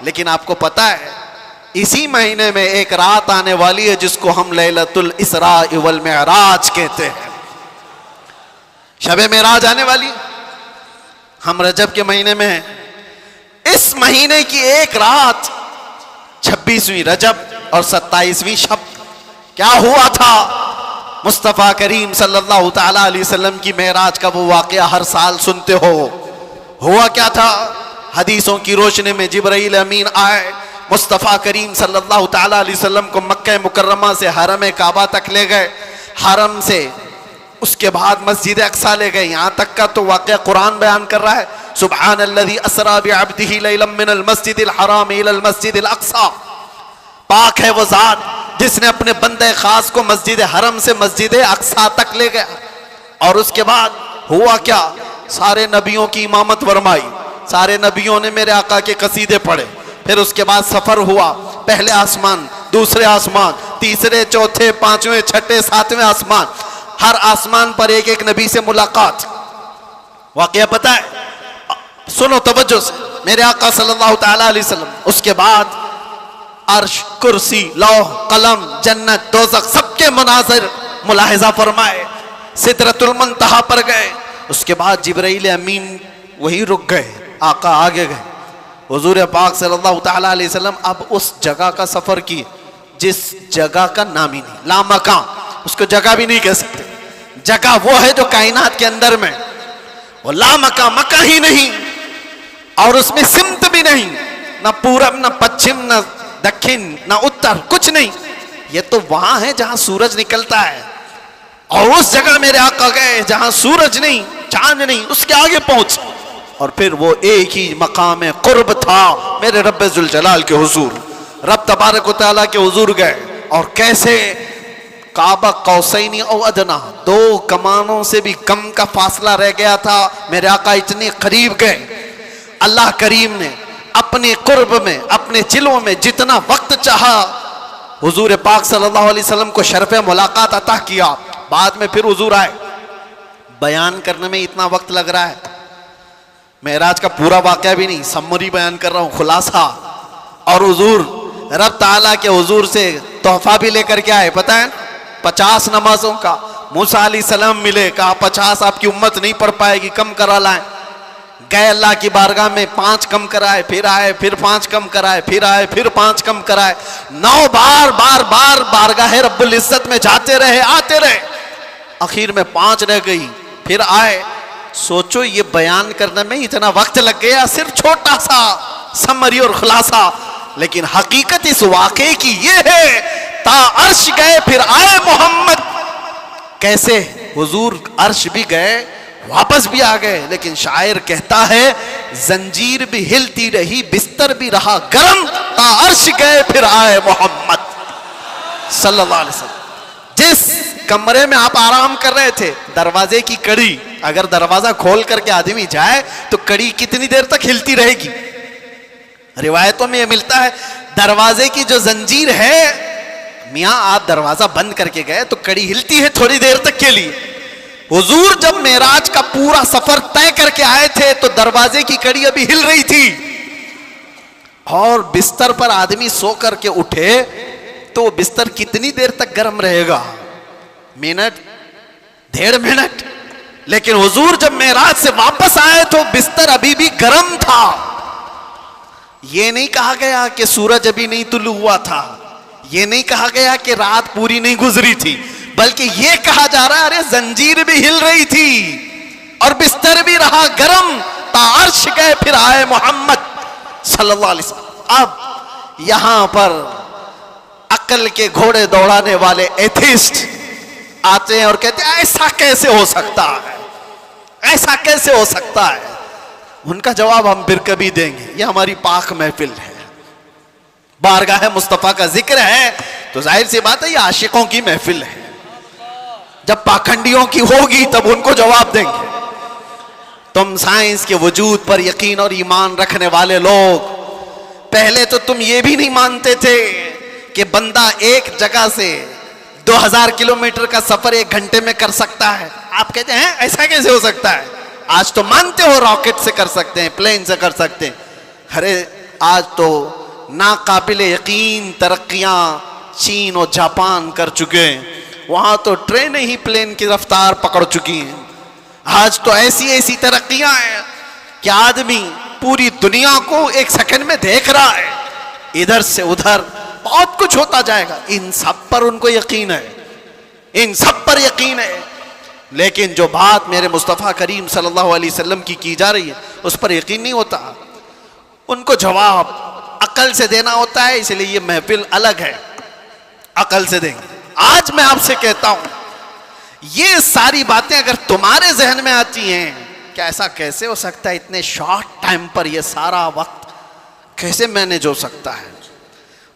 लेकिन आपको पता है इसी महीने में एक रात आने वाली है जिसको हम लैलतुल इसरा वल मिअराज कहते हैं। शबे मेराज आने वाली, हम रजब के महीने में हैं। इस महीने की एक रात 26वीं रजब और 27वीं शब क्या हुआ था? मुस्तफ़ा करीम सल्लल्लाहु ताला अलैहि वसल्लम की मेराज का वो वाक़या हर साल सुनते हो। हुआ क्या था? हदीसों की रोशनी में जिब्राइल अमीन आए, मुस्तफ़ा करीम सल्लल्लाहु ताला अलैहि वसल्लम को मक्का मुकर्रमा से हरम काबा तक ले गए, हरम से उसके बाद मस्जिद अक्सा ले गए। यहाँ तक का तो वाक़या कुरान बयान कर रहा है, सुब्हानल्लज़ी अस्रा बिअब्दिही लैलन मिनल मस्जिदिल हराम इलल मस्जिदिल अक्सा। पाक है वो ज़ात जिसने अपने बंदे खास को मस्जिद हरम से मस्जिद अक्सा तक ले गया। और उसके बाद हुआ क्या? सारे नबियों की इमामत फरमाई, सारे नबियों ने मेरे आका के कसीदे पढ़े। फिर उसके बाद सफर हुआ, पहले आसमान, दूसरे आसमान, तीसरे, चौथे, पांचवें, छठे, सातवें आसमान। हर आसमान पर एक एक नबी से मुलाकात। वाकया पता है? सुनो तवज्जो से, मेरे आका सल्लल्लाहु ताला अलैहि वसल्लम उसके बाद अर्श, कुर्सी, लौह, कलम, जन्नत, दोज़ख सबके मनाज़िर मुलाहिज़ा फरमाए। सिदरतुल मुंतहा पर गए। उसके बाद जिब्राइल अमीन वहीं रुक गए, आका आगे गए। हुज़ूर पाक सल्लल्लाहु ताला अलैहि वसल्लम अब उस जगह का सफर किए जिस जगह का नाम ही नहीं, लामकान, उसको जगह भी नहीं कह सकते। जगह वो है जो कायनात के अंदर में, वो लामकान, मक्का ही नहीं, और उसमें सिमत भी नहीं, ना पूरब, ना पश्चिम, ना दक्षिण, ना उत्तर, कुछ नहीं। ये तो वहां है जहां सूरज निकलता है। और उस जगह मेरे आका गए जहां सूरज नहीं, चांद नहीं, उसके आगे पहुंच। और फिर वो एक ही मकाम कुर्ब था मेरे रब्बे जुल जलाल के हुजूर, रब तबारक व तआला के हुजूर गए। और कैसे? काबा कौसैनी औ अदना, दो कमानों से भी कम का फासला रह गया था। मेरे आका इतने करीब गए। अल्लाह करीम ने अपने कुर्ब में, अपने जिलों में जितना वक्त चाहा हुजूर पाक सल्लल्लाहु अलैहि वसल्लम को शर्फ़े मुलाकात अता किया। बाद में फिर हुजूर आए। बयान करने में इतना वक्त लग रहा है, मेराज का पूरा वाक़या भी नहीं, समरी बयान कर रहा हूँ, खुलासा। और हुजूर रब ताला के हुजूर से तोहफा भी लेकर के आए, पता है? 50 नमाजों का। मूसा अलैहिस्सलाम मिले, कहा 50 आपकी उम्मत नहीं पढ़ पाएगी, कम करा लाएं। गए अल्लाह की बारगाह में, 5 कम कराए, फिर आए, फिर 5 कम कराए, फिर आए, फिर 5 कम कराए। 9 बार बारगाह रब्बुल इज्जत में जाते रहे, आते रहे। आखिर में 5 रह गई, फिर आए। सोचो ये बयान करने में इतना वक्त लग गया, सिर्फ छोटा सा समरी और खुलासा। लेकिन हकीकत इस वाक़े की ये है, ता अर्श गए फिर आए मोहम्मद। कैसे? हुजूर अर्श भी गए, वापस भी आ गए। लेकिन शायर कहता है, जंजीर भी हिलती रही, बिस्तर भी रहा गरम, ता अर्श गए फिर आए मोहम्मद सल्लल्लाहु अलैहि वसल्लम। जिस कमरे में आप आराम कर रहे थे, दरवाजे की कड़ी, अगर दरवाजा खोल करके आदमी जाए तो कड़ी कितनी देर तक हिलती रहेगी? रिवायतों में यह मिलता है, दरवाजे की जो जंजीर है, मियाँ आप दरवाजा बंद करके गए तो कड़ी हिलती है थोड़ी देर तक के लिए। हुजूर जब मेराज का पूरा सफर तय करके आए थे तो दरवाजे की कड़ी अभी हिल रही थी। और बिस्तर पर आदमी सो करके उठे तो बिस्तर कितनी देर तक गर्म रहेगा? Minute, 1.5 minute. लेकिन हुजूर जब मेराज से वापस आए तो बिस्तर अभी भी गर्म था। यह नहीं कहा गया कि सूरज अभी नहीं तुलू हुआ था, यह नहीं कहा गया कि रात पूरी नहीं गुजरी थी, बल्कि यह कहा जा रहा है, अरे जंजीर भी हिल रही थी और बिस्तर भी रहा गरम, तार्श गए फिर आए मोहम्मद सल्लल्लाहु अलैहि वसल्लम। अब यहां पर अक्ल के घोड़े दौड़ाने वाले एथिस्ट आते हैं और कहते हैं ऐसा कैसे हो सकता है, ऐसा कैसे हो सकता है। उनका जवाब हम फिर कभी देंगे। यह हमारी पाक महफिल है, बारगाह मुस्तफा का जिक्र है, तो जाहिर सी बात है ये आशिकों की महफिल है। जब पाखंडियों की होगी तब उनको जवाब देंगे। तुम साइंस के वजूद पर यकीन और ईमान रखने वाले लोग, पहले तो तुम ये भी नहीं मानते थे कि बंदा एक जगह से 2000 किलोमीटर का सफर 1 घंटे में कर सकता है। आप कहते हैं ऐसा कैसे हो सकता है? आज तो मानते हो रॉकेट से कर सकते हैं, प्लेन से कर सकते हैं। अरे आज तो नाकाबिल यकीन तरक्कियां चीन और जापान कर चुके हैं। वहां तो ट्रेनें ही प्लेन की रफ्तार पकड़ चुकी हैं। आज तो ऐसी ऐसी तरक्कियां हैं कि आदमी पूरी दुनिया को एक सेकंड में देख रहा है, इधर से उधर बहुत कुछ होता जाएगा। इन सब पर उनको यकीन है, इन सब पर यकीन है, लेकिन जो बात मेरे मुस्तफ़ा करीम सल्लल्लाहु अलैहि वसल्लम की जा रही है उस पर यकीन नहीं होता। उनको जवाब अकल से देना होता है, इसलिए ये महफिल अलग है, अकल से देंगे। आज मैं आपसे कहता हूं, ये सारी बातें अगर तुम्हारे जहन में आती हैं, क्या ऐसा कैसे हो सकता है, इतने शॉर्ट टाइम पर ये सारा वक्त कैसे मैनेज हो सकता है।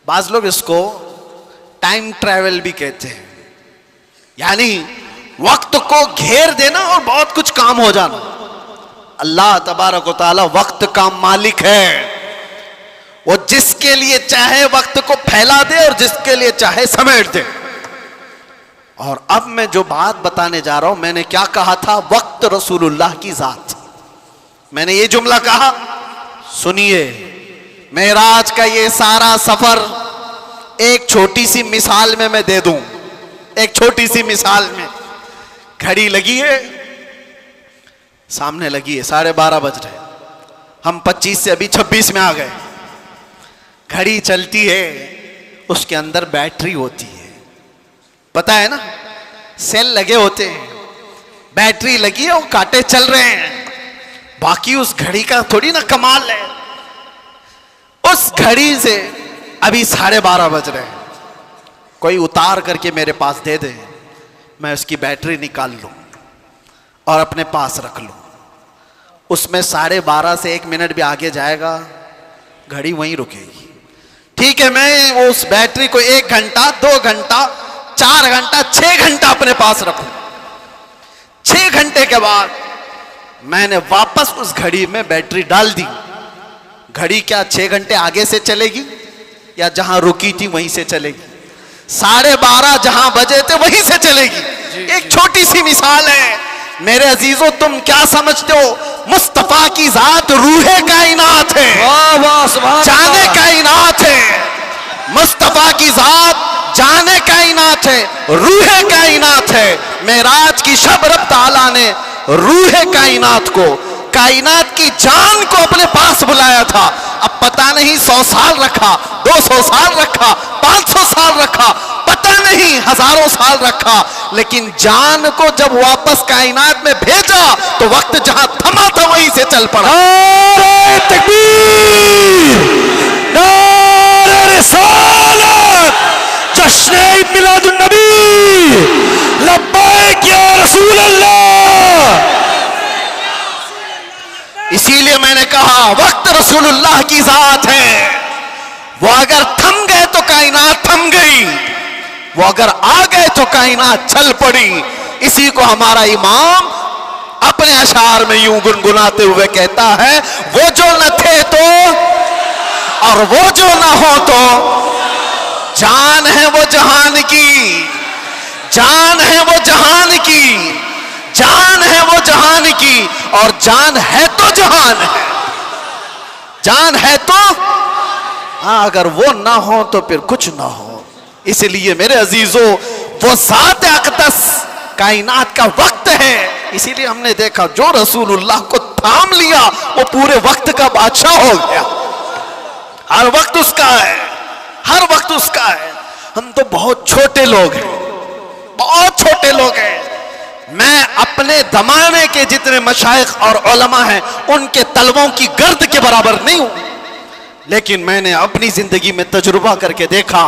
बाज लोग इसको टाइम ट्रैवल भी कहते हैं, यानी वक्त को घेर देना और बहुत कुछ काम हो जाना। अल्लाह तबारक व तआला वक्त का मालिक है, वो जिसके लिए चाहे वक्त को फैला दे और जिसके लिए चाहे समेट दे। और अब मैं जो बात बताने जा रहा हूं, मैंने क्या कहा था, वक्त रसूलुल्लाह की जात। मैंने ये जुमला कहा, सुनिए, मेराज का ये सारा सफर एक छोटी सी मिसाल में मैं दे दूं। एक छोटी सी मिसाल में, घड़ी लगी है, सामने लगी है, 12:30 बज रहे, हम 25 से अभी 26 में आ गए। घड़ी चलती है, उसके अंदर बैटरी होती है, पता है ना, सेल लगे होते हैं, बैटरी लगी है, वो कांटे चल रहे हैं। बाकी उस घड़ी का थोड़ी ना कमाल है। उस घड़ी से अभी 12:30 बज रहे हैं, कोई उतार करके मेरे पास दे दे, मैं उसकी बैटरी निकाल लूं और अपने पास रख लूं, उसमें 12:30 से 1 मिनट भी आगे जाएगा, घड़ी वहीं रुकेगी। ठीक है, मैं उस बैटरी को 1 घंटा, 2 घंटा, 4 घंटा, 6 घंटा अपने पास रखूं। 6 घंटे के बाद मैंने वापस उस घड़ी में बैटरी डाल दी। घड़ी क्या 6 घंटे आगे से चलेगी या जहां रुकी थी वहीं से चलेगी? 12:30 जहां बजे थे वहीं से चलेगी। एक छोटी सी मिसाल है मेरे अजीजों, तुम क्या समझते हो, मुस्तफा की जात रूहे कायनात है, जाने कायनात है। मुस्तफा की जात जाने कायनात है, रूहे कायनात है। मेराज की शब रब ताला ने रूहे कायनात को, कायनात की जान को अपने पास बुलाया था। अब पता नहीं 100 साल रखा, 200 साल रखा, 500 साल रखा, पता नहीं हजारों साल रखा, लेकिन जान को जब वापस कायनात में भेजा तो वक्त जहां थमा था वहीं से चल पड़ा। नारे तकबीर, नारे रिसालत, जश्न ईद मिलादुन नबी, लब्बैक या रसूल अल्लाह। इसीलिए मैंने कहा वक्त रसूलुल्लाह की जात है। वो अगर थम गए तो कायनात थम गई, वो अगर आ गए तो कायनात चल पड़ी। इसी को हमारा इमाम अपने अशार में यूं गुनगुनाते हुए कहता है, वो जो न थे तो और वो जो न हो तो, जान है वो जहान की, जान है वो जहान की, जान है वो जहान की, और जान है तो जहान है, जान है तो। हाँ, अगर वो ना हो तो फिर कुछ ना हो। इसलिए मेरे अजीजों, वो ज़ात अक़दस कायनात का वक्त है। इसीलिए हमने देखा जो रसूलुल्लाह को थाम लिया वो पूरे वक्त का बादशाह हो गया। हर वक्त उसका है, हर वक्त उसका है। हम तो बहुत छोटे लोग हैं, बहुत छोटे लोग हैं। मैं अपने जमाने के जितने मशाइख और उलमा हैं उनके तलवों की गर्द के बराबर नहीं हूं, लेकिन मैंने अपनी जिंदगी में तजुर्बा करके देखा,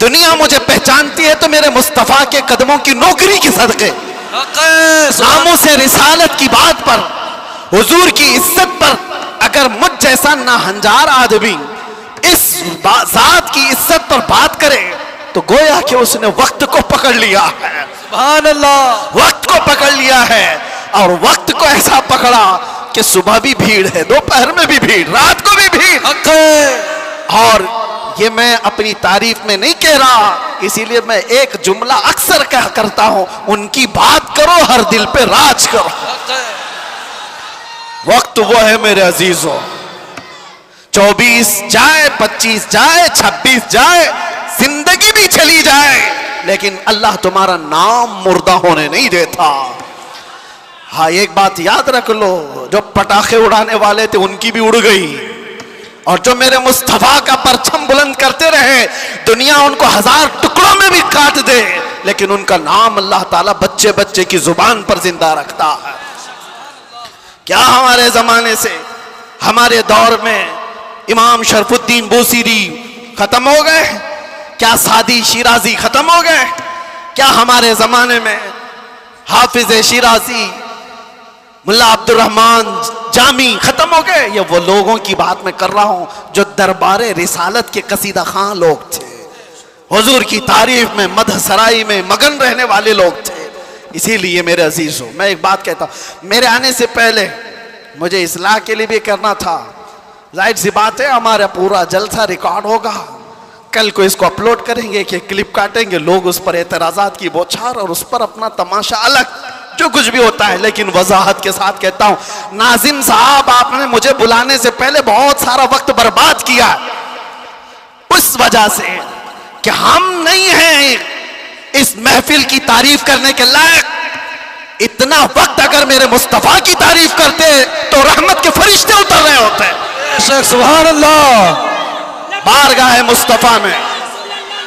दुनिया मुझे पहचानती है तो मेरे मुस्तफा के कदमों की नौकरी के सदके, नामों से रिसालत की बात पर, हुजूर की इज्जत पर। अगर मुझ जैसा नाहंजार आदमी इस जात की इज्जत पर बात करे तो गोया कि उसने वक्त को पकड़ लिया है। सुभान अल्लाह, वक्त को पकड़ लिया है, और वक्त को ऐसा पकड़ा कि सुबह भी भीड़ है, दोपहर में भी भीड़, रात को भी भीड़। और ये मैं अपनी तारीफ में नहीं कह रहा, इसीलिए मैं एक जुमला अक्सर कह करता हूं, उनकी बात करो हर दिल पे राज करो। वक्त वो है मेरे अजीजों 24 जाए, 25 जाए, 26 जाए, जिंदगी भी चली जाए, लेकिन अल्लाह तुम्हारा नाम मुर्दा होने नहीं देता। हाँ, एक बात याद रख लो, जो पटाखे उड़ाने वाले थे उनकी भी उड़ गई, और जो मेरे मुस्तफा का परचम बुलंद करते रहे, दुनिया उनको 1000 टुकड़ों में भी काट दे, लेकिन उनका नाम अल्लाह ताला बच्चे बच्चे की जुबान पर जिंदा रखता है। क्या हमारे जमाने से, हमारे दौर में इमाम शरफुद्दीन बूसीरी खत्म हो गए? क्या सादी शिराजी खत्म हो गए? क्या हमारे जमाने में हाफिज शिराजी, मुल्ला अब्दुल रहमान जामी खत्म हो गए? ये वो लोगों की बात मैं कर रहा हूं जो दरबारे रिसालत के कसीदा खां लोग थे, हुजूर की तारीफ में, मदह सराई में मगन रहने वाले लोग थे। इसीलिए मेरे अजीजों, मैं एक बात कहता हूं, मेरे आने से पहले मुझे इस्लाह के लिए भी करना था। जाहिर सी बात है, हमारा पूरा जलसा रिकॉर्ड होगा, कल को इसको अपलोड करेंगे कि क्लिप काटेंगे, लोग उस पर एतराजात की बौछार और उस पर अपना तमाशा अलग, जो कुछ भी होता है। लेकिन वजाहत के साथ कहता हूं, नाजिम साहब, आपने मुझे बुलाने से पहले बहुत सारा वक्त बर्बाद किया, उस वजह से कि हम नहीं हैं इस महफिल की तारीफ करने के लायक। इतना वक्त अगर मेरे मुस्तफा की तारीफ करते तो रहमत के फरिश्ते उतर रहे होते। सुभान अल्लाह, बारगाह मुस्तफा में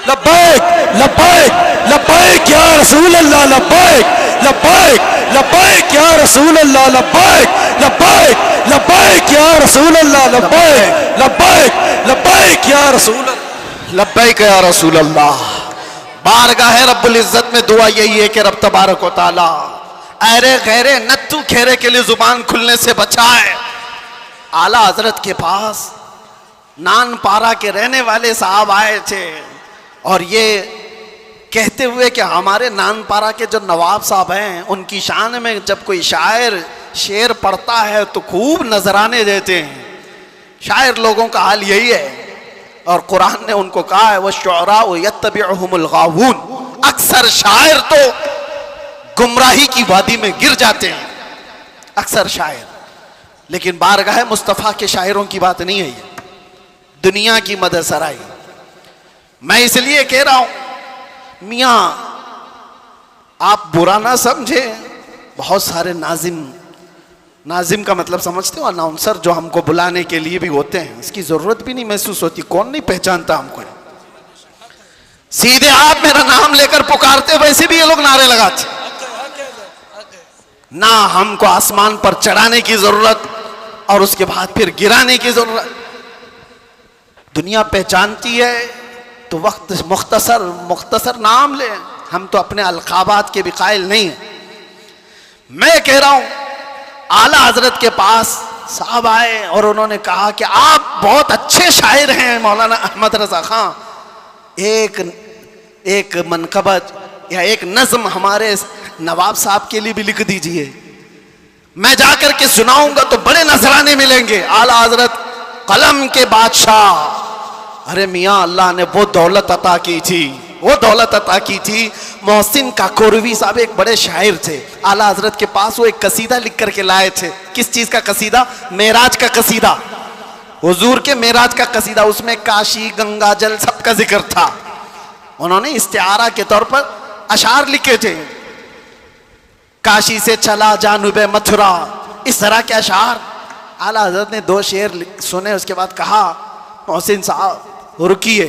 लब्बैक लब्बैक लब्बैक या रसूल अल्लाह, लब्बैक लब्बैक लब्बैक या रसूल अल्लाह, लब्बैक लब्बैक लब्बैक या रसूल अल्लाह, लब्बैक लब्बैक लब्बैक या रसूल अल्लाह, लब्बैक या रसूल अल्लाह। बारगाह रब्बुल इज्जत में दुआ यही है कि रब तबारक व तआला ऐरे गैरे नत्थु खेरे के लिए जुबान खुलने से बचाए। आला हजरत के पास नानपारा के रहने वाले साहब आए थे और ये कहते हुए कि हमारे नानपारा के जो नवाब साहब हैं, उनकी शान में जब कोई शायर शेर पढ़ता है तो खूब नजराने देते हैं। शायर लोगों का हाल यही है, और कुरान ने उनको कहा है, वश्शुअरा यत्तबिउहुमुल गावून, अक्सर शायर तो गुमराही की वादी में गिर जाते हैं, अक्सर शायर। लेकिन बारगाह मुस्तफ़ा के शायरों की बात नहीं है ये, दुनिया की मदह सराई। मैं इसलिए कह रहा हूं, मियाँ आप बुरा ना समझे, बहुत सारे नाजिम का मतलब समझते हो, अनाउंसर जो हमको बुलाने के लिए भी होते हैं, इसकी जरूरत भी नहीं महसूस होती, कौन नहीं पहचानता हमको, सीधे आप मेरा नाम लेकर पुकारते, वैसे भी ये लोग नारे लगाते। ना हमको आसमान पर चढ़ाने की जरूरत और उसके बाद फिर गिराने की जरूरत। दुनिया पहचानती है तो वक्त मुख्तसर नाम ले, हम तो अपने अलकाबात के भी कायल नहीं हैं। मैं कह रहा हूं, आला हजरत के पास साहब आए और उन्होंने कहा कि आप बहुत अच्छे शायर हैं मौलाना अहमद रजा खां, एक मनकबत या एक नज्म हमारे नवाब साहब के लिए भी लिख दीजिए, मैं जाकर के सुनाऊंगा तो बड़े नजराने मिलेंगे। आला हजरत कलम के बादशाह। अरे मियाँ, अल्लाह ने वो दौलत अता की थी, वो दौलत अता की थी। मोहसिन काकोरवी साहब एक बड़े शायर थे, आला हजरत के पास वो एक कसीदा लिख करके लाए थे। किस चीज का कसीदा? मेराज का कसीदा, हुजूर के मेराज का कसीदा। उसमें काशी, गंगा जल सबका जिक्र था। उन्होंने इस्तिआरा के तौर पर अशार लिखे थे, काशी से चला जानुबे मथुरा, इस तरह के अशार। आला हजरत ने 2 शेर सुने, उसके बाद कहा, मोहसिन साहब रुकिए,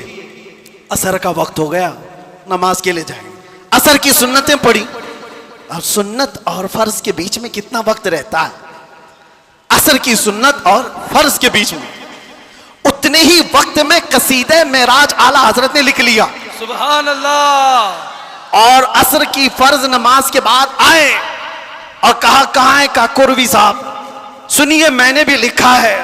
असर का वक्त हो गया, नमाज के लिए जाएंगे। असर की सुन्नतें पढ़ी, और सुन्नत और फर्ज के बीच में कितना वक्त रहता है? असर की सुन्नत और फर्ज के बीच में उतने ही वक्त में कसीदे मेराज आला हजरत ने लिख लिया। सुभान अल्लाह। और असर की फर्ज नमाज के बाद आए और कहा, कहाँ है काकोरवी साहब, सुनिए मैंने भी लिखा है।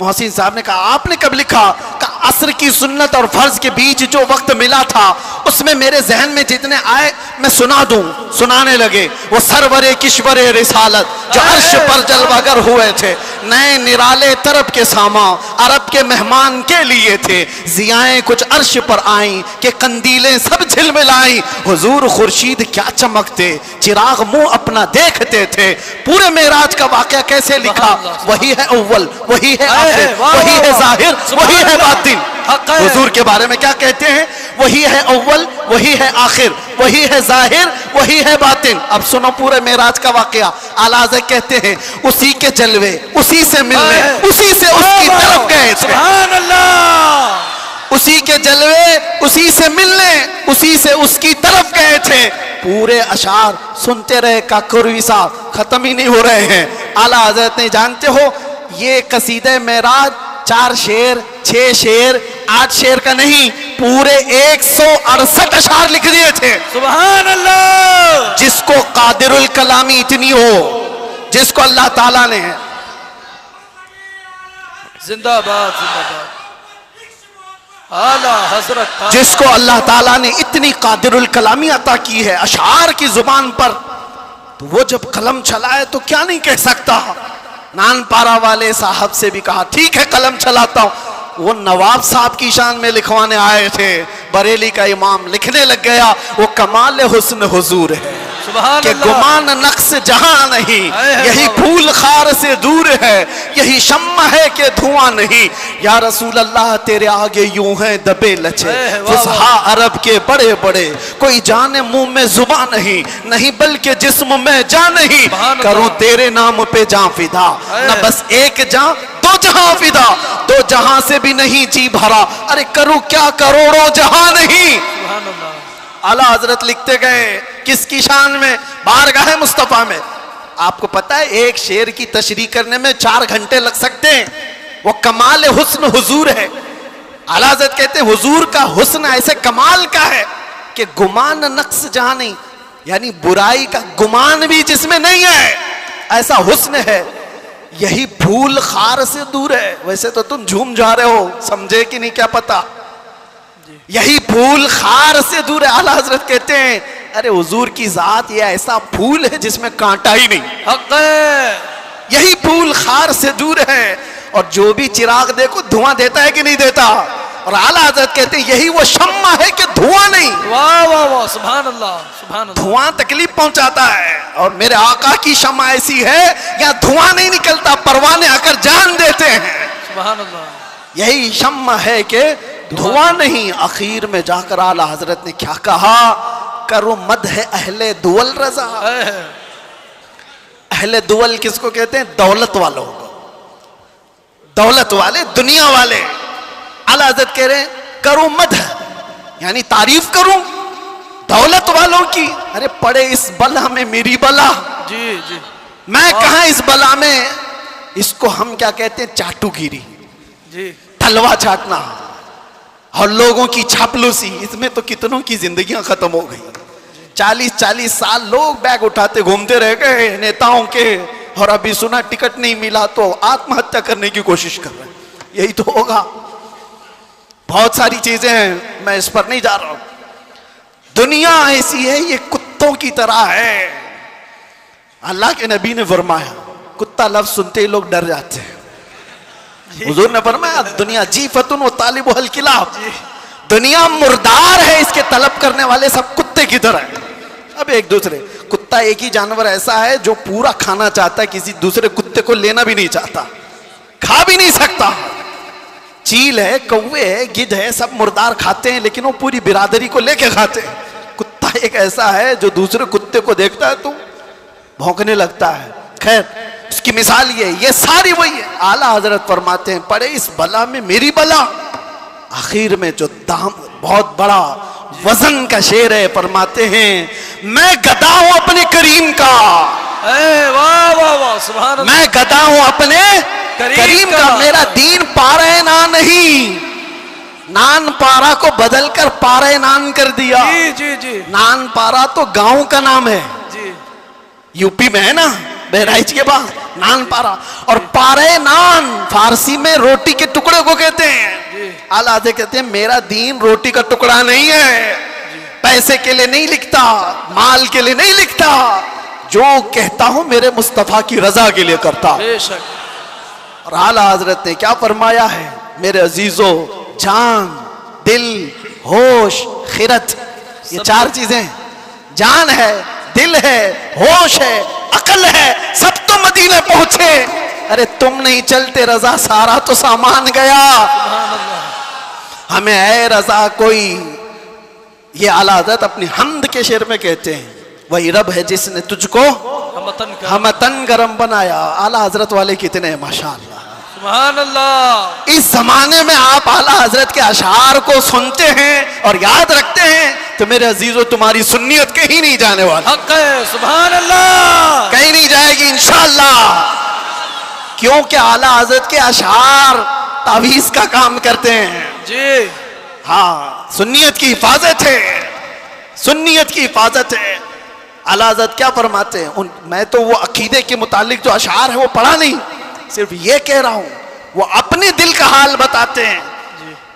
मोहसिन साहब ने कहा, आपने कब लिखा? कहा, असर की सुन्नत और फर्ज के बीच जो वक्त मिला था उसमें मेरे जहन में जितने आए मैं सुना दूं। सुनाने लगे वो सरवरे किश्वरे रिसालत जो अर्श पर जलवागर हुए थे, नए निराले तरफ के सामा अरब के मेहमान के लिए थे। जियाएं कुछ अर्श पर आई कि कंदीलें सब झिलमिलाई, हुजूर खुर्शीद क्या चमकते, चिराग मुंह अपना देखते थे। पूरे मेराज का वाकया कैसे लिखा, वही है अव्वल, वही है आखिर, वही है जाहिर, वही है बातिन। हुजूर के बारे में क्या कहते हैं, वही है अव्वल, वही है आखिर, वही है जाहिर, वही है बातिन। अब सुनो पूरे मेराज का वाकया। आला हज़रत कहते हैं उसी के जलवे, उसी से मिलने, उसी से उसकी तरफ गए थे। सुभान अल्लाह। उसी के जलवे, उसी से मिलने, उसी से उसकी तरफ गए थे। पूरे अशार सुनते रहे काकुरवी साहब, खत्म ही नहीं हो रहे हैं। आला हज़रत ने, जानते हो ये कसीदे मेराज 4 शेर, 6 शेर, 8 शेर का नहीं, पूरे 168 अशार लिख दिए थे। सुभान अल्लाह। जिसको कादिरुल कलामी इतनी हो, जिसको अल्लाह ताला ने, जिंदाबाद जिंदाबाद आला हजरत, जिसको अल्लाह ताला ने इतनी कादिरुल कलामी अता की है अशार की जुबान पर, तो वो जब कलम चलाए तो क्या नहीं कह सकता। नानपारा वाले साहब से भी कहा ठीक है कलम चलाता हूं, वो नवाब साहब की शान में लिखवाने आए थे। बरेली का इमाम लिखने लग गया, वो कमाल हुस्न हुजूर है कि गुमान नक्श जहां नहीं, यही फूल खार से दूर है, यही शम्मा है कि धुआं नहीं। या रसूल अल्लाह तेरे आगे यूं है दबे लचे, फुसहा अरब के बड़े बड़े, कोई जाने मुंह में जुबान नहीं, नहीं बल्कि जिस्म में जान नहीं। करूं तेरे नाम पे जान फिदा, न बस एक जान दो जहां फिदा, दो जहां से भी नहीं जी भरा, अरे करूं क्या करोड़ों जहां नहीं। आला हजरत लिखते गए किसकी शान में, बारगाह मुस्तफा में। आपको पता है एक शेर की तशरीह करने में 4 घंटे लग सकते हैं, वो कमाल हुस्न हुजूर है। आला हजरत कहते हैं हुजूर का हुस्न ऐसे कमाल का है कि गुमान नक्श जहां नहीं, यानी बुराई का गुमान भी जिसमें नहीं है, ऐसा हुस्न है। यही फूल खार से दूर है। वैसे तो तुम झूम जा रहे हो, समझे कि नहीं क्या पता, यही फूल खार से दूर है। आला हजरत कहते हैं अरे हुजूर की जात ये ऐसा फूल है जिसमें कांटा ही नहीं, हक है। यही फूल खार से दूर है। और जो भी चिराग देखो धुआं देता है कि नहीं देता। और आला हजरत कहते हैं यही वो शम्मा है कि धुआं नहीं। वाह वाह वाह, सुभान अल्लाह सुभान अल्लाह। धुआं तकलीफ पहुंचाता है और मेरे आका की शम्मा ऐसी है यहाँ धुआं नहीं निकलता, परवाने आकर जान देते हैं। सुभान अल्लाह। यही शम्मा है कि धुआं नहीं। आखिर में जाकर आला हजरत ने क्या कहा, करो मद है अहले दुवल रजा। अहले दुवल किसको कहते हैं, दौलत वालों को, दौलत वाले, दुनिया वाले। आला हजरत कह रहे हैं करो मद, यानी तारीफ करूं दौलत वालों की। अरे पड़े इस बला में मेरी बला, जी जी, मैं कहां इस बला में। इसको हम क्या कहते हैं, चाटुगिरी जी, तलवा चाटना और लोगों की चापलूसी। इसमें तो कितनों की जिंदगियां खत्म हो गई। 40-40 साल लोग बैग उठाते घूमते रह गए नेताओं के, और अभी सुना टिकट नहीं मिला तो आत्महत्या करने की कोशिश कर रहे हैं। यही तो होगा। बहुत सारी चीजें हैं, मैं इस पर नहीं जा रहा हूं। दुनिया ऐसी है, ये कुत्तों की तरह है। अल्लाह के नबी ने फरमाया कुत्ता लफ्ज सुनते ही लोग डर जाते हैं। हुजूर ने फरमाया दुनिया जीफतुन व तालिबु हल किलाब, दुनिया मुर्दार है, इसके तलब करने वाले सब कुत्ते की तरह है। अब एक दूसरे, कुत्ता एक ही जानवर ऐसा है जो पूरा खाना चाहता है, किसी दूसरे कुत्ते को लेना भी नहीं चाहता, खा भी नहीं सकता। चील है, कौवे है, गिद्ध है, सब मुर्दार खाते हैं, लेकिन वो पूरी बिरादरी को लेके खाते हैं। कुत्ता एक ऐसा है जो दूसरे कुत्ते को देखता है तो भौंकने लगता है। खैर उसकी मिसाल ये सारी वही है। आला हजरत फरमाते हैं पड़े इस बला में मेरी बला। आखिर में जो दाम बहुत बड़ा वजन का शेर है, फरमाते हैं मैं गदा हूं अपने करीम का। वाह वाह वाह, सुभान अल्लाह। मैं गदा हूं अपने करीम का। मेरा दीन पारे ना नहीं, नान पारा को बदलकर पारे नान कर दिया। जी जी जी, नान पारा तो गांव का नाम है, जी, यूपी में है ना, बहराइच के बाद नान पारा। और पारे नान फारसी में रोटी के टुकड़े को कहते हैं। आला कहते हैं मेरा दीन रोटी का टुकड़ा नहीं है, पैसे के लिए नहीं लिखता, माल के लिए नहीं लिखता, जो कहता हूं मेरे मुस्तफा की रजा के लिए करता हूं। बेशक। और आला हजरत ने क्या फरमाया है मेरे अजीजों, जान, दिल, होश, खिरत, ये चार चीजें, जान है, दिल है, होश है, अकल है, सब तो मदीने पहुंचे। अरे तुम नहीं चलते रजा, सारा तो सामान गया। हमें ऐ रजा कोई, ये आला हज़रत अपनी हमद के शेर में कहते हैं, वही रब है जिसने तुझको हमतन गरम बनाया। आला हजरत वाले कितने हैं माशाअल्लाह, सुभान अल्लाह। इस जमाने में आप आला हजरत के अशार को सुनते हैं और याद रखते हैं तो मेरे अजीजों तुम्हारी सुन्नियत कहीं नहीं जाने वाली। हक है, सुभान अल्लाह, कहीं नहीं जाएगी इंशाअल्लाह, क्योंकि आला हजरत के अशार तावीज का काम करते हैं जी। हाँ, सुन्नियत की हिफाजत है, सुन्नियत की हिफाजत है। आला हज़रत क्या फरमाते हैं, मैं तो वो अकीदे के मुतालिक जो अशार है वो पढ़ा नहीं, सिर्फ ये कह रहा हूं, वो अपने दिल का हाल बताते हैं।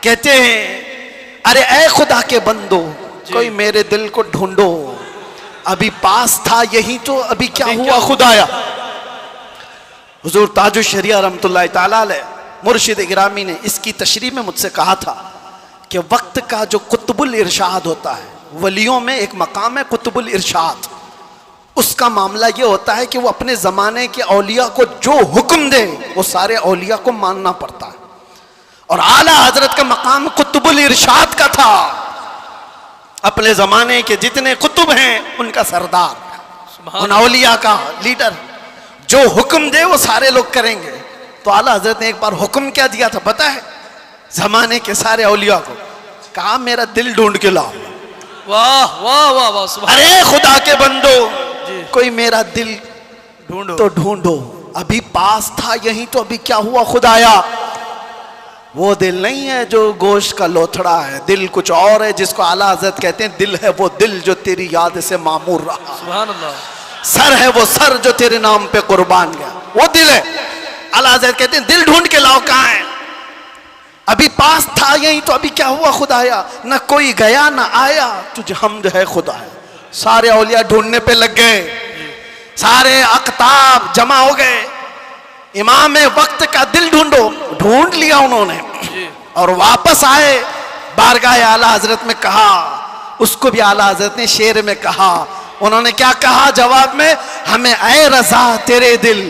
कहते हैं, अरे ए खुदा के बंदो, कोई मेरे दिल को ढूंढो, अभी पास था यही तो अभी क्या हुआ खुदाया। हुजूर ताजुश शरिया रहमतुल्लाहि ताला अलैह मुर्शिद गिरामी ने इसकी तशरीह में मुझसे कहा था कि वक्त का जो कुतुबुल इरशाद होता है, वलियों में एक मकाम है कुतुबुल इरशाद, उसका मामला ये होता है कि वो अपने ज़माने के औलिया को जो हुक्म दे वो सारे औलिया को मानना पड़ता है। और आला हजरत का मकाम कुतुबुल इरशाद का था, अपने ज़माने के जितने कुतुब हैं उनका सरदार, उन औलिया का लीडर, जो हुक्म दे वो सारे लोग करेंगे। तो आला हजरत ने एक बार हुक्म क्या दिया था पता है, ज़माने के सारे औलिया को कहा मेरा दिल ढूंढ के लाओ। वाह वाह वाह वाह। अरे खुदा के बंदो, कोई मेरा दिल ढूंढो तो ढूंढो, अभी पास था यही तो अभी क्या हुआ खुदाया। वो दिल नहीं है जो गोश्त का लोथड़ा है, दिल कुछ और है जिसको आला हज़रत कहते हैं दिल है वो दिल जो तेरी याद से मामूर रहा। सुभान अल्लाह। सर है वो सर जो तेरे नाम पे कुर्बान गया, वो दिल है। आला हज़रत कहते हैं दिल ढूंढ के लाओ, कहाँ है, अभी पास था यही तो अभी क्या हुआ खुदाया। न कोई गया न आया, तुझे हमद है खुदाया। सारे औलिया ढूंढने पे लग गए, सारे अकताब जमा हो गए, इमाम वक्त का दिल ढूंढो, ढूंढ लिया उन्होंने और वापस आए बारगाह आला हजरत में कहा, उसको भी आला हजरत ने शेर में कहा। उन्होंने क्या कहा जवाब में, हमें ऐ रजा तेरे दिल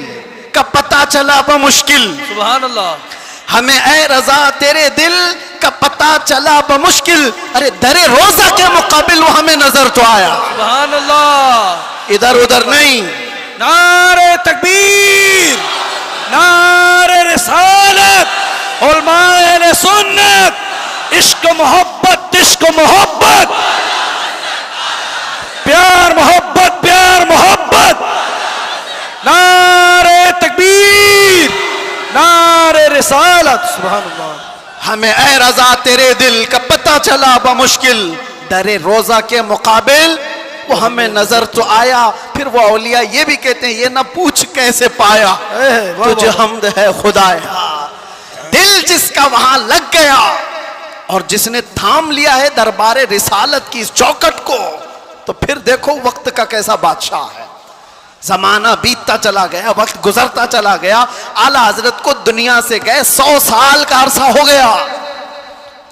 का पता चला बमुश्किल। सुभान अल्लाह। हमें ऐ रजा तेरे दिल का पता चला बमुश्किल, अरे दरे रोजा के मुकाबिल वो हमें नजर तो आया। सुभान अल्लाह। इधर उधर नहीं। नारे तकबीर, नारे रिसालत, उलमाए अहले सुन्नत, इश्क मोहब्बत, इश्क मोहब्बत, प्यार मोहब्बत, प्यार मोहब्बत, नारे तकबीर, नारे रिसालत। सुभान अल्लाह। हमें ऐ रजा तेरे दिल का पता चला बमुश्किल, दरे रोजा के मुकाबिल वो हमें नजर तो आया। फिर वो औलिया ये भी कहते हैं, ये ना पूछ कैसे पाया, तुझे हमद है खुदाया। दिल जिसका वहां लग गया और जिसने थाम लिया है दरबारे रिसालत की इस चौखट को, तो फिर देखो वक्त का कैसा बादशाह है। जमाना बीतता चला गया, वक्त गुजरता चला गया, आला हजरत को दुनिया से गए 100 साल का अरसा हो गया।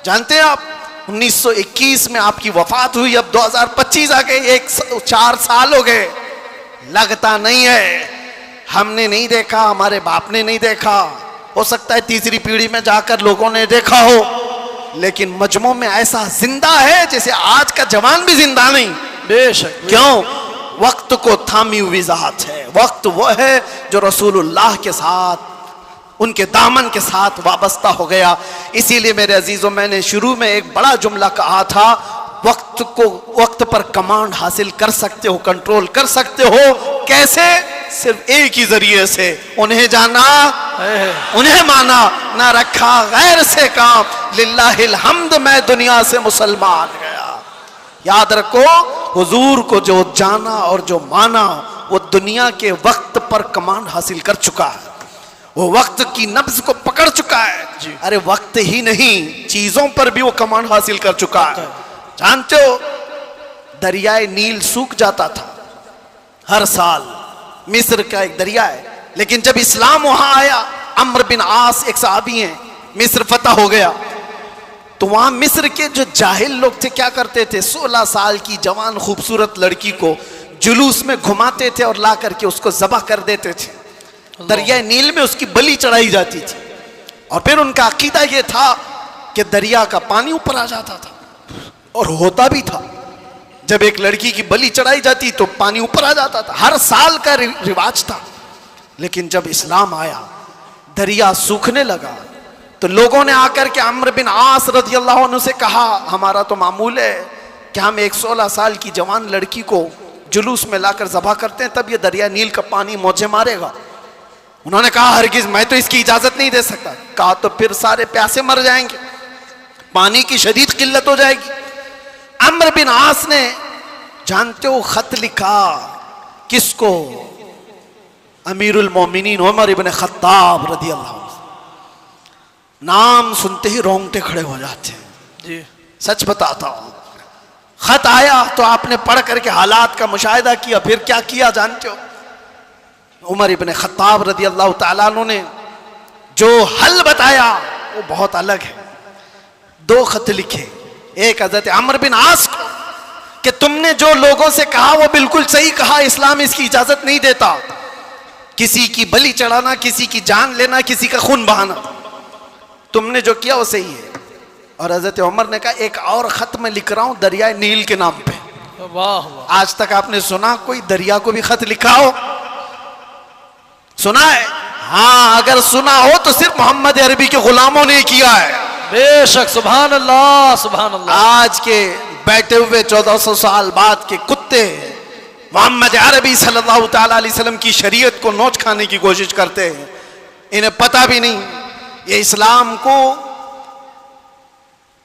जानते हैं आप, 1921 में आपकी वफात हुई, अब 2025 आ गए, 4 साल हो गए। लगता नहीं है, हमने नहीं देखा, हमारे बाप ने नहीं देखा, हो सकता है तीसरी पीढ़ी में जाकर लोगों ने देखा हो, लेकिन मजमू में ऐसा जिंदा है जैसे आज का जवान भी जिंदा नहीं। बेशक। क्यों? वक्त को थामी हुई ज़ात है। वक्त वो है जो रसूलुल्लाह के साथ, उनके दामन के साथ वाबस्ता हो गया। इसीलिए मेरे अजीजों, मैंने शुरू में एक बड़ा जुमला कहा था, वक्त को, वक्त पर कमांड हासिल कर सकते हो, कंट्रोल कर सकते हो। कैसे? सिर्फ एक ही जरिए से, उन्हें जाना, उन्हें माना, ना रखा गैर से काम। लिल्लाहिल हम्द, मैं दुनिया से मुसलमान गया। याद रखो, हुजूर को जो जाना और जो माना, वो दुनिया के वक्त पर कमांड हासिल कर चुका है, वो वक्त की नब्ज को पकड़ चुका है। अरे वक्त ही नहीं, चीजों पर भी वो कमांड हासिल कर चुका है। जानते हो, दरियाए नील सूख जाता था हर साल। मिस्र का एक दरिया है, लेकिन जब इस्लाम वहां आया, अम्र बिन आस एक सहाबी हैं, मिस्र फतह हो गया, तो वहां मिस्र के जो जाहिल लोग थे क्या करते थे, 16 साल की जवान खूबसूरत लड़की को जुलूस में घुमाते थे और ला करके उसको ज़बह कर देते थे। दरिया नील में उसकी बलि चढ़ाई जाती थी, और फिर उनका अकीदा यह था कि दरिया का पानी ऊपर आ जाता था, और होता भी था। जब एक लड़की की बलि चढ़ाई जाती तो पानी ऊपर आ जाता था, हर साल का रिवाज था। लेकिन जब इस्लाम आया, दरिया सूखने लगा, तो लोगों ने आकर के अम्र बिन आस रज़ी अल्लाह अन्हु से कहा, हमारा तो मामूल है कि हम एक 16 साल की जवान लड़की को जुलूस में लाकर ज़बह करते हैं, तब ये दरिया नील का पानी मौजे मारेगा। उन्होंने कहा, हरगिज़ मैं तो इसकी इजाज़त नहीं दे सकता। कहा, तो फिर सारे प्यासे मर जाएंगे, पानी की शदीद किल्लत हो जाएगी। अम्र बिन आस ने, जानते हो, खत लिखा किसको? अमीरुल मोमिनीन उमर इब्न खत्ताब रज़ी अल्लाह अन्हु। नाम सुनते ही रोंगटे खड़े हो जाते हैं जी, सच बताता हूं। खत आया तो आपने पढ़ करके हालात का मुशाहिदा किया, फिर क्या किया जानते हो? उमर इब्न खत्ताब रज़ी अल्लाह तआला अन्हु ने जो हल बताया वो बहुत अलग है। 2 खत लिखे, एक हज़रत अम्र बिन आस को कि तुमने जो लोगों से कहा वो बिल्कुल सही कहा, इस्लाम इसकी इजाजत नहीं देता, किसी की बलि चढ़ाना, किसी की जान लेना, किसी का खून बहाना, तुमने जो किया वो सही है। और हजरत उमर ने कहा, एक और खत मैं लिख रहा हूं दरिया नील के नाम पे। वाह वाह। आज तक आपने सुना कोई दरिया को भी खत लिखा हो? सुना है? हाँ, अगर सुना हो तो सिर्फ मोहम्मद अरबी के गुलामों ने किया है। बेशक, सुभान अल्लाह सुभान अल्लाह। आज के बैठे हुए 1400 साल बाद के कुत्ते मोहम्मद अरबी सल्लल्लाहु तआला अलैहि वसल्लम की शरीयत को नोच खाने की कोशिश करते हैं, इन्हें पता भी नहीं। ये इस्लाम को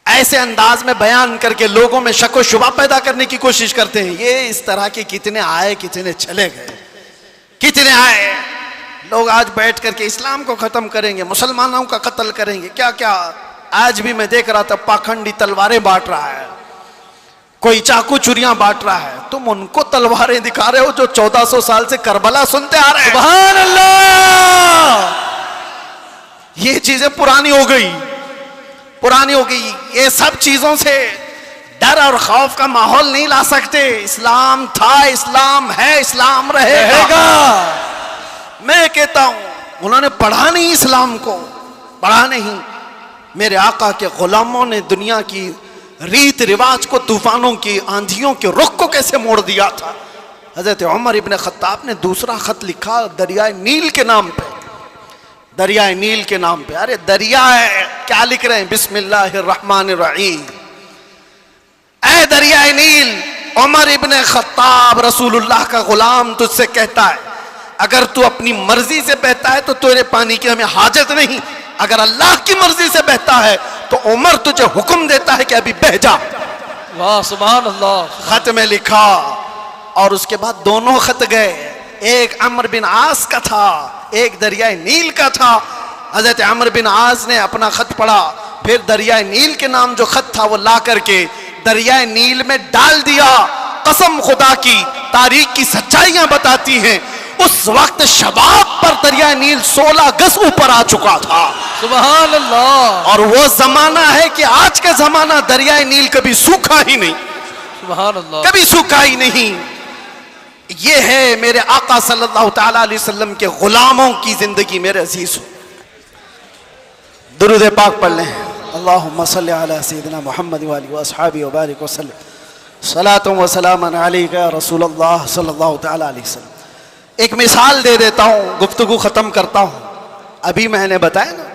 ऐसे अंदाज में बयान करके लोगों में शक व शुबा पैदा करने की कोशिश करते हैं। ये इस तरह के कितने आए, कितने चले गए, कितने आए लोग आज बैठ करके इस्लाम को खत्म करेंगे, मुसलमानों का कत्ल करेंगे, क्या क्या। आज भी मैं देख रहा था पाखंडी तलवारें बांट रहा है, कोई चाकू चुरियां बांट रहा है। तुम उनको तलवारें दिखा रहे हो जो 1400 साल से करबला सुनते आ रहे हैं। सुभान अल्लाह। ये चीजें पुरानी हो गई, पुरानी हो गई। ये सब चीजों से डर और खौफ का माहौल नहीं ला सकते। इस्लाम था, इस्लाम है, इस्लाम रहेगा। मैं कहता हूं उन्होंने पढ़ा नहीं, इस्लाम को पढ़ा नहीं। मेरे आका के गुलामों ने दुनिया की रीत रिवाज को, तूफानों की, आंधियों के रुख को कैसे मोड़ दिया था। हजरत उमर इब्न खत्ताब ने दूसरा खत लिखा दरियाए नील के नाम पे, दरियाए नील के नाम पे। अरे दरिया है, क्या लिख रहे हैं? बिस्मिल्लाहिर्रहमानिर्रहीम। ऐ दरियाए नील, उमर इब्न खत्ताब रसूलुल्लाह का गुलाम तुझसे कहता है, अगर तू अपनी मर्जी से बहता है तो तेरे पानी की हमें हाजत नहीं, अगर अल्लाह की मर्जी से बहता है तो उमर तुझे हुक्म देता है कि अभी बह जा। वाह सुभान अल्लाह। खत में लिखा, और उसके बाद दोनों खत गए, एक अम्र बिन आस का था, एक दरियाए नील का था। हजरत अम्र बिन आस ने अपना खत पढ़ा, फिर दरियाए नील के नाम जो खत था वो ला करके दरियाए नील में डाल दिया। कसम खुदा की, तारीख की सच्चाइयां बताती हैं, उस वक्त शबाब पर दरिया नील 16 गज ऊपर आ चुका था। सुभान अल्लाह। और वो जमाना है कि आज का जमाना दरिया नील कभी सूखा ही नहीं, सुभान अल्लाह, कभी सूखा ही नहीं। ये है मेरे आका सल्लल्लाहु तआला अलैहि वसल्लम के गुलामों की जिंदगी। मेरे अजीज, दुरूद पाक पढ़ लें। अल्लाहुम्मा सल्लि अला सय्यिदिना मुहम्मद व आलिहि व अस्हाबिहि व बारिक वसल्लम। सलातुन व सलामुन अलैका या रसूलल्लाह सल्लल्लाहु तआला अलैहि वसल्लम। एक मिसाल दे देता हूँ, गुफ्तगू ख़त्म करता हूँ। अभी मैंने बताया ना,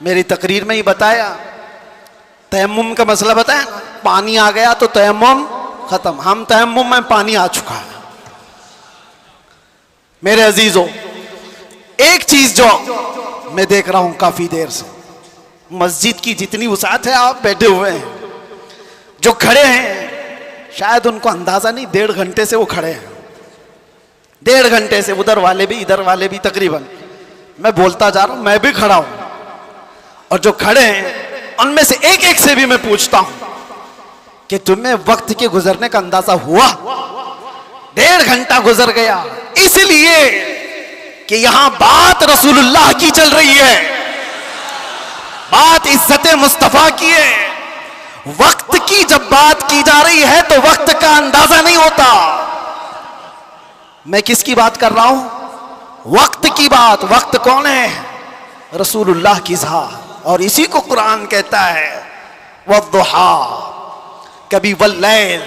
मेरी तकरीर में ही बताया, तयम्मुम का मसला बताया ना, पानी आ गया तो तयम्मुम ख़त्म। हम तयम्मुम में पानी आ चुका है। मेरे अजीज़ों, एक चीज़ जो मैं देख रहा हूँ काफ़ी देर से, मस्जिद की जितनी वसाअत है, आप बैठे हुए हैं, जो खड़े हैं शायद उनको अंदाज़ा नहीं, 1.5 घंटे से वो खड़े हैं, 1.5 घंटे से, उधर वाले भी इधर वाले भी, तकरीबन मैं बोलता जा रहा हूं, मैं भी खड़ा हूं। और जो खड़े हैं उनमें से एक एक से भी मैं पूछता हूं कि तुम्हें वक्त के गुजरने का अंदाजा हुआ? 1.5 घंटा गुजर गया, इसलिए कि यहां बात रसूलुल्लाह की चल रही है, बात इज्जत मुस्तफा की है। वक्त की जब बात की जा रही है तो वक्त का अंदाजा नहीं होता। मैं किसकी बात कर रहा हूं? वक्त की बात। वक्त कौन है? रसूलुल्लाह की ज़ात। और इसी को कुरान कहता है वद्दुहा, कभी वल्लैल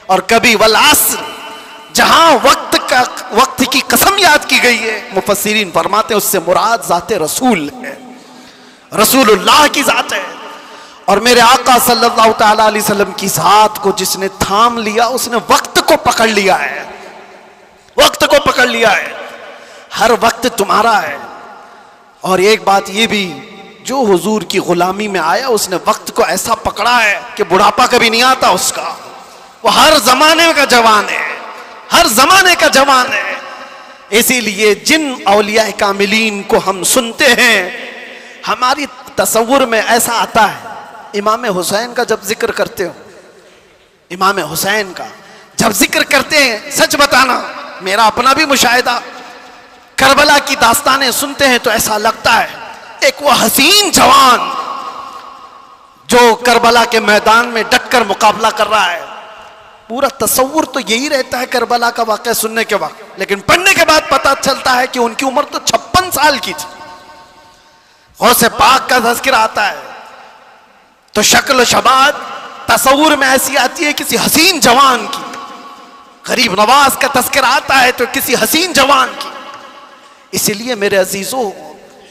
और कभी वल अस्र। जहां वक्त की कसम याद की गई है, मुफस्सिरीन फरमाते हैं उससे मुराद ज़ाते रसूल है, रसूलुल्लाह की ज़ात है। और मेरे आका सल्लल्लाहु ताला अलैहि वसल्लम की ज़ात को जिसने थाम लिया उसने वक्त को पकड़ लिया है, वक्त को पकड़ लिया है। हर वक्त तुम्हारा है। और एक बात ये भी, जो हुजूर की गुलामी में आया उसने वक्त को ऐसा पकड़ा है कि बुढ़ापा कभी नहीं आता उसका। वो हर जमाने का जवान है, हर जमाने का जवान है। इसीलिए जिन औलिया कामिलीन को हम सुनते हैं, हमारी तसव्वुर में ऐसा आता है, इमाम हुसैन का जब जिक्र करते हो, इमाम हुसैन का जब जिक्र करते हैं, सच बताना मेरा अपना भी मुशाहिदा, करबला की दास्तानें सुनते हैं तो ऐसा लगता है एक वो हसीन जवान जो करबला के मैदान में डटकर मुकाबला कर रहा है। पूरा तसव्वुर तो यही रहता है करबला का वाक़या सुनने के वक्त, लेकिन पढ़ने के बाद पता चलता है कि उनकी उम्र तो 56 साल की थी। गौसे पाक का तज़किरा आता है तो शक्ल शबाद तसव्वुर में ऐसी आती है किसी हसीन जवान की। गरीब नवाज का तज़किरा आता है तो किसी हसीन जवान की। इसलिए मेरे अजीजों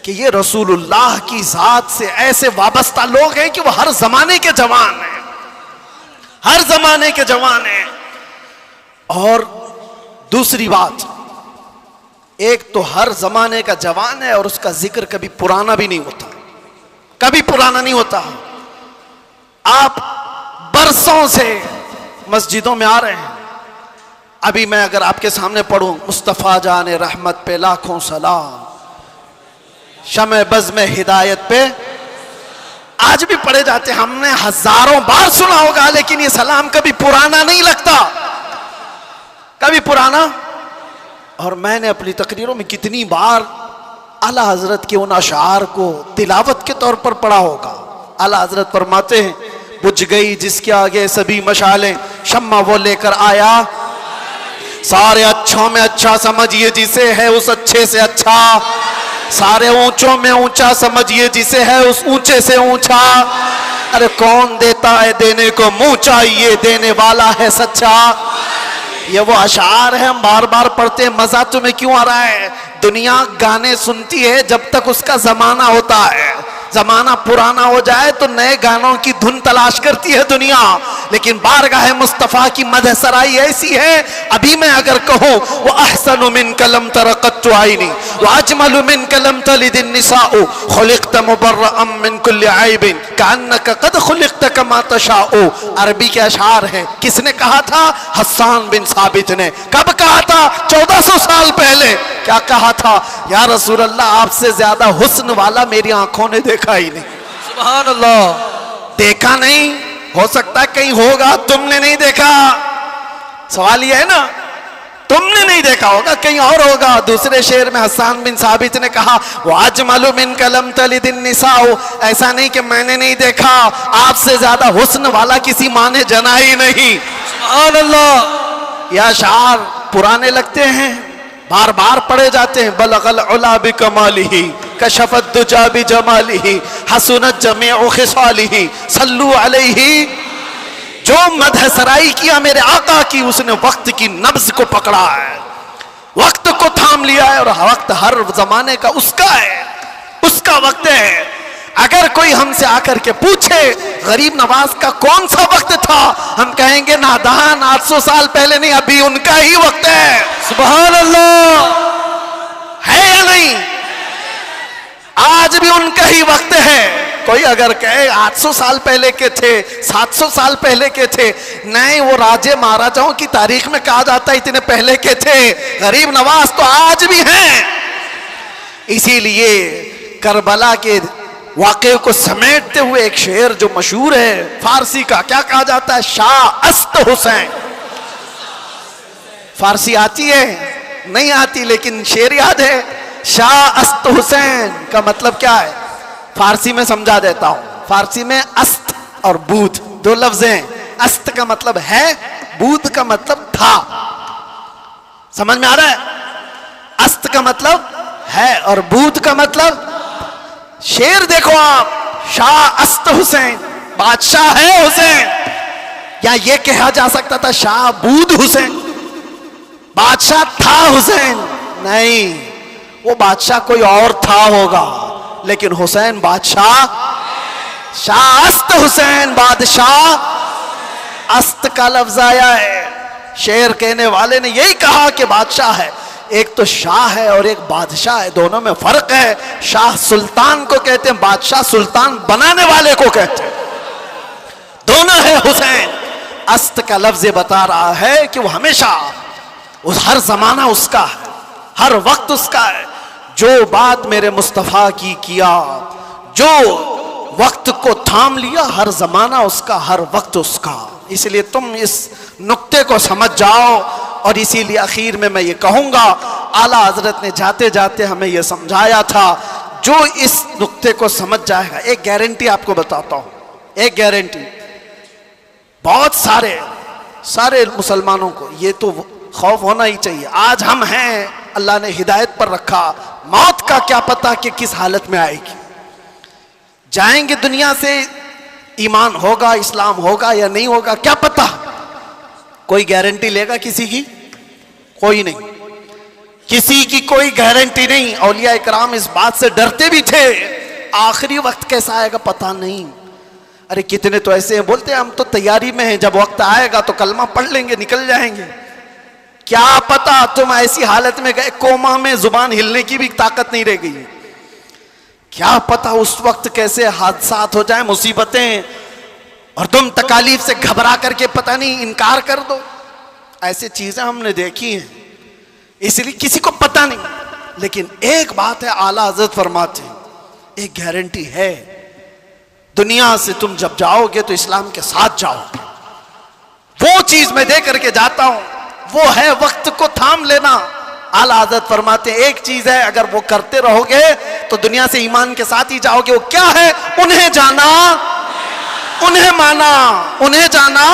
कि ये रसूलुल्लाह की ज़ात से ऐसे वाबस्ता लोग हैं कि वो हर जमाने के जवान हैं, हर जमाने के जवान हैं। और दूसरी बात, एक तो हर जमाने का जवान है और उसका जिक्र कभी पुराना भी नहीं होता, कभी पुराना नहीं होता। आप बरसों से मस्जिदों में आ रहे हैं। अभी मैं अगर आपके सामने पढ़ूं मुस्तफ़ा जाने रहमत पे लाखों सलाम, शमे बज़ में हिदायत पे, आज भी पढ़े जाते हैं, हमने हजारों बार सुना होगा, लेकिन ये सलाम कभी पुराना नहीं लगता, कभी पुराना। और मैंने अपनी तकरीरों में कितनी बार आला हजरत के उन अशार को तिलावत के तौर पर पढ़ा होगा। आला हजरत फरमाते हैं, बुझ गई जिसके आगे सभी मशालें, शम्मा वो लेकर आया, सारे अच्छों में अच्छा समझिए जिसे है उस अच्छे से अच्छा, सारे ऊंचों में ऊंचा समझिए जिसे है उस ऊंचे से ऊंचा। अरे कौन देता है देने को मुंह चाहिए, देने वाला है सच्चा। ये वो अशार है, हम बार बार पढ़ते हैं। मजा तुम्हें क्यों आ रहा है? दुनिया गाने सुनती है जब तक उसका जमाना होता है, जमाना पुराना हो जाए तो नए गानों की धुन तलाश करती है दुनिया। लेकिन बारगाह मुस्तफ़ा की मदह सराई ऐसी है, अभी मैं अगर कहूँ वो अहसनु मिन कलम तरक़त्तु आइनी व अजमलु मिन कलम तलिदिन निसाउ खुलिक़्त मुबर्रअम मिन कुल्लि ऐबिन कअन्नक क़द खुलिक़्त कमा तशाउ। अरबी के अशार है। किसने कहा था? हस्सान बिन साबित ने। कब कहा था? 1400 साल पहले। क्या कहा था? या रसूल अल्लाह, आपसे ज्यादा हुस्न वाला मेरी आंखों ने देखा ही नहीं। सुभान अल्लाह। देखा नहीं, हो सकता है कहीं होगा, तुमने नहीं देखा। सवाल ये है ना, तुमने नहीं देखा होगा, कहीं और होगा। दूसरे शेर में हस्सान बिन साबित ने कहा, वाजमलु मिन कलम तलिदिन निसाउ, ऐसा नहीं कि मैंने नहीं देखा, आपसे ज्यादा हुस्न वाला किसी माँ ने जना ही नहीं। सुभान अल्लाह। यह अशार पुराने लगते हैं, बार बार पढ़े जाते हैं। बलगल उला बि कमालिही कशफत दुजा बि जमालिही हसनत जमीउ खिसालिही सल्लु अलैहि। जो मदह सराई किया मेरे आका की, उसने वक्त की नब्ज को पकड़ा है, वक्त को थाम लिया है। और वक्त हर जमाने का उसका है, उसका वक्त है। अगर कोई हमसे आकर के पूछे गरीब नवाज का कौन सा वक्त था, हम कहेंगे नादान, 800 साल पहले नहीं, अभी उनका ही वक्त है। सुभान अल्लाह। है या नहीं? आज भी उनका ही वक्त है। कोई अगर कहे 800 साल पहले के थे, 700 साल पहले के थे, नहीं, वो राजे महाराजाओं की तारीख में कहा जाता है इतने पहले के थे। गरीब नवाज तो आज भी हैं। इसीलिए करबला के वाक़े को समेटते हुए एक शेर जो मशहूर है फारसी का, क्या कहा जाता है? शाह अस्त हुसैन। फारसी आती है? नहीं आती, लेकिन शेर याद है। शाह अस्त हुसैन का मतलब क्या है? फारसी में समझा देता हूं। फारसी में अस्त और बूध दो लफ्ज हैं। अस्त का मतलब है, बूध का मतलब था। समझ में आ रहा है? अस्त का मतलब है और बूध का मतलब। शेर देखो आप, शाह अस्त हुसैन, बादशाह है हुसैन। या ये कहा जा सकता था शाह बूद हुसैन, बादशाह था हुसैन। नहीं, वो बादशाह कोई और था होगा, लेकिन हुसैन बादशाह। शाह अस्त हुसैन, बादशाह। अस्त का लफ्ज आया है। शेर कहने वाले ने यही कहा कि बादशाह है। एक तो शाह है और एक बादशाह है, दोनों में फर्क है। शाह सुल्तान को कहते हैं, बादशाह सुल्तान बनाने वाले को कहते हैं। दोनों है हुसैन। अस्त का लफ्ज बता रहा है कि वो हमेशा, उस हर जमाना उसका है, हर वक्त उसका है। जो बात मेरे मुस्तफा की किया, जो वक्त को थाम लिया, हर जमाना उसका, हर वक्त उसका। इसलिए तुम इस नुक्ते को समझ जाओ। और इसीलिए आखिर में मैं ये कहूंगा, आला हजरत ने जाते जाते हमें ये समझाया था, जो इस नुक्ते को समझ जाएगा। एक गारंटी आपको बताता हूं, एक गारंटी, बहुत सारे मुसलमानों को ये तो खौफ होना ही चाहिए। आज हम हैं, अल्लाह ने हिदायत पर रखा, मौत का क्या पता कि किस हालत में आएगी। जाएंगे दुनिया से, ईमान होगा, इस्लाम होगा या नहीं होगा, क्या पता। कोई गारंटी लेगा किसी की? कोई नहीं, किसी की कोई गारंटी नहीं। औलिया इकराम इस बात से डरते भी थे, आखिरी वक्त कैसा आएगा पता नहीं। अरे कितने तो ऐसे हैं, बोलते हैं हम तो तैयारी में हैं, जब वक्त आएगा तो कलमा पढ़ लेंगे, निकल जाएंगे। क्या पता तुम ऐसी हालत में गए, कोमा में, जुबान हिलने की भी ताकत नहीं रह गई। क्या पता उस वक्त कैसे हादसात हो जाए, मुसीबतें, और तुम तकालीफ से घबरा करके पता नहीं इनकार कर दो। ऐसी चीजें हमने देखी हैं, इसलिए किसी को पता नहीं। लेकिन एक बात है, आला हजरत फरमाते हैं, एक गारंटी है, दुनिया से तुम जब जाओगे तो इस्लाम के साथ जाओगे। वो चीज मैं दे करके जाता हूं, वो है वक्त को थाम लेना। आला हजरत फरमाते हैं, एक चीज है, अगर वो करते रहोगे तो दुनिया से ईमान के साथ ही जाओगे। वो क्या है? उन्हें जाना, उन्हें माना। उन्हें जाना,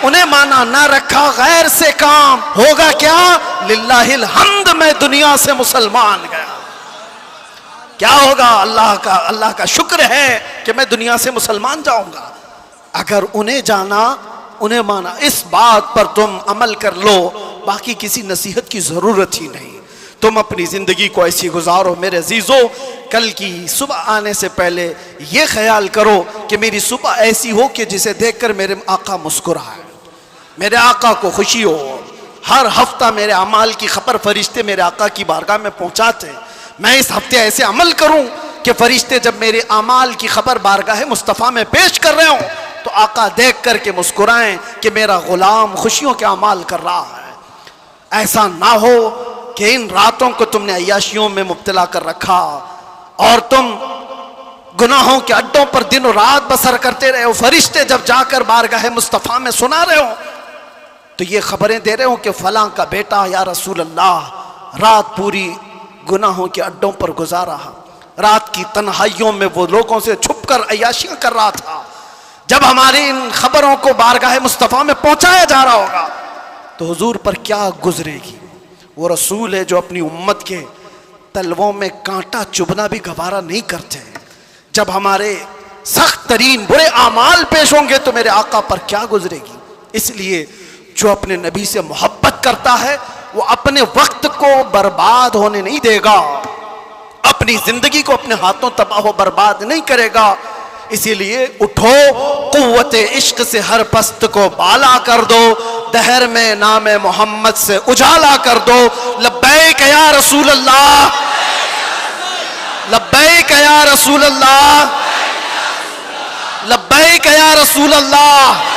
उन्हें माना। ना रखा गैर से काम, होगा क्या? लिल्लाहिल हम्द, मैं दुनिया से मुसलमान गया। क्या होगा? अल्लाह का शुक्र है कि मैं दुनिया से मुसलमान जाऊंगा। अगर उन्हें जाना, उन्हें माना, इस बात पर तुम अमल कर लो, बाकी किसी नसीहत की जरूरत ही नहीं। तुम अपनी जिंदगी को ऐसी गुजारो मेरे अजीजों, कल की सुबह आने से पहले ये ख्याल करो कि मेरी सुबह ऐसी हो कि जिसे देखकर मेरे आका मुस्कुराए, मेरे आका को खुशी हो। हर हफ्ता मेरे अमाल की खबर फरिश्ते मेरे आका की बारगाह में पहुंचाते। मैं इस हफ्ते ऐसे अमल करूं कि फरिश्ते जब मेरे अमाल की खबर बारगाह मुस्तफ़ा में पेश कर रहे हो तो आका देख करके मुस्कुराएं कि मेरा गुलाम खुशियों के अमाल कर रहा है। ऐसा ना हो कि इन रातों को तुमने अय्याशियों में मुब्तला कर रखा और तुम गुनाहों के अड्डों पर दिनों रात बसर करते रहे हो। फरिश्ते जब जाकर बारगाह मुस्तफ़ा में सुना रहे हो तो ये खबरें दे रहे हो कि फलां का बेटा या रसूल अल्लाह रात पूरी गुनाहों के अड्डों पर गुजारा, रात की तन्हाइयों में वो लोगों से छुपकर अय्याशियां कर रहा था। जब हमारी इन खबरों को बारगाह मुस्तफ़ा में पहुंचाया जा रहा होगा तो हुजूर पर क्या गुजरेगी। वो रसूल है जो अपनी उम्मत के तलवों में कांटा चुभना भी गवारा नहीं करते। जब हमारे सख्त तरीन बुरे आमाल पेश होंगे तो मेरे आका पर क्या गुजरेगी। इसलिए जो अपने नबी से मोहब्बत करता है वो अपने वक्त को बर्बाद होने नहीं देगा, अपनी जिंदगी को अपने हाथों तबाह बर्बाद नहीं करेगा। इसीलिए उठो, कुव्वत इश्क से हर पस्त को बाला कर दो, दहर में नाम मोहम्मद से उजाला कर दो। लब्बैक या रसूल अल्लाह, लब्बैक या रसूल अल्लाह, लब्बैक या रसूल अल्लाह।